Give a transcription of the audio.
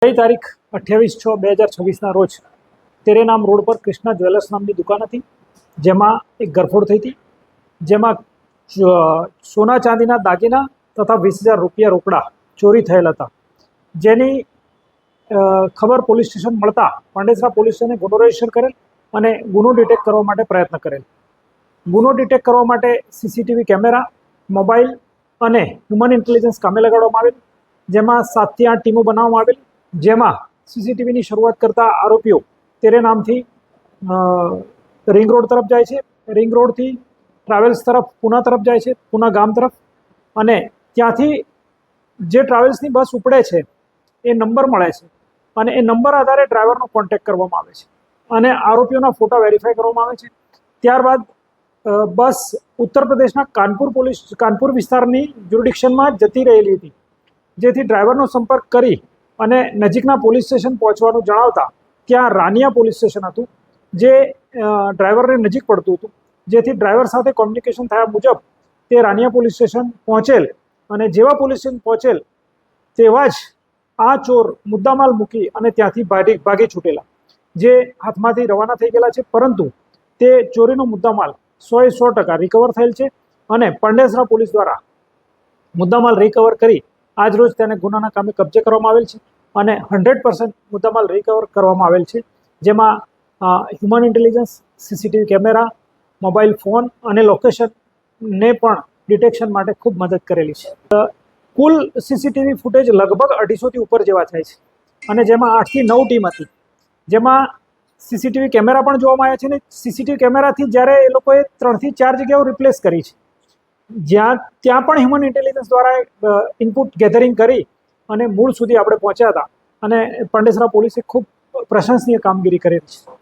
ગઈ તારીખ 28/6/2026 રોજ તેરેનામ રોડ પર કૃષ્ણા જ્વેલર્સ નામની દુકાન હતી, જેમાં એક ગરફોડ થઈ હતી, જેમાં સોના ચાંદીના દાગીના તથા 20,000 રૂપિયા રોકડા ચોરી થયેલ હતા. જેની ખબર પોલીસ સ્ટેશન મળતા પાંડેસરા પોલીસ સ્ટેશને ગુનો રજીસ્ટર કરેલ અને ગુનો ડિટેક્ટ કરવા માટે પ્રયત્ન કરેલ. ગુનો ડિટેક્ટ કરવા માટે સીસીટીવી કેમેરા, મોબાઈલ અને હ્યુમન ઇન્ટેલિજન્સ કામે લગાડવામાં આવેલ, જેમાં 7 થી 8 ટીમો બનાવવામાં આવેલ. જેમાં સીસીટીવીની શરૂઆત કરતા આરોપીઓ તેરે નામથી રિંગ રોડ તરફ જાય છે, રિંગ રોડથી ટ્રાવેલ્સ તરફ પૂના તરફ જાય છે, પૂના ગામ તરફ, અને ત્યાંથી જે ટ્રાવેલ્સની બસ ઉપડે છે એ નંબર મળે છે અને એ નંબર આધારે ડ્રાઈવરનો કોન્ટેક્ટ કરવામાં આવે છે અને આરોપીઓના ફોટા વેરીફાઈ કરવામાં આવે છે. ત્યારબાદ બસ ઉત્તર પ્રદેશના કાનપુર વિસ્તારની જ્યુરિડિક્શનમાં જતી રહેલી હતી, જેથી ડ્રાઈવરનો સંપર્ક કરી અને નજીકના પોલીસ સ્ટેશન પહોંચવાનું જણાવતા ત્યાં રાનિયા પોલીસ સ્ટેશન હતું, જે ડ્રાઈવરને નજીક પડતું હતું, જેથી ડ્રાઈવર સાથે કોમ્યુનિકેશન થયા મુજબ તે રાનિયા પોલીસ સ્ટેશન પહોંચેલ અને જેવા પોલીસ સ્ટેશન પહોંચેલ તેવા જ આ ચોર મુદ્દામાલ મૂકી અને ત્યાંથી ભાગી છૂટેલા, જે હાથમાંથી રવાના થઈ ગયેલા છે. પરંતુ તે ચોરીનો મુદ્દામાલ 100% રિકવર થયેલ છે અને પાંડેસરા પોલીસ દ્વારા મુદ્દામાલ રિકવર કરી આજ રોજ તેને ગુનાના કામે કબજે કરવામાં આવેલ છે અને 100% મુદ્દામાલ રિકવર કરવામાં આવેલ છે, જેમાં human intelligence, CCTV camera, mobile phone અને લોકેશનને પણ ડિટેક્શન માટે ખૂબ મદદ કરેલી છે. કુલ સીસીટીવી ફૂટેજ લગભગ 250થી ઉપર જેવા થાય છે અને જેમાં 8 થી 9 ટીમ હતી, જેમાં સીસીટીવી કેમેરા પણ જોવામાં આવ્યા છે અને સીસીટીવી કેમેરાથી જ્યારે એ લોકોએ 3 થી 4 જગ્યાઓ રિપ્લેસ કરી છે, ત્યાં પણ હ્યુમન ઇન્ટેલિજન્સ દ્વારા ઇનપુટ ગેધરિંગ કરી અને મૂળ સુધી આપણે પહોંચ્યા હતા અને પાંડેસરા પોલીસે ખૂબ પ્રશંસનીય કામગીરી કરેલી છે.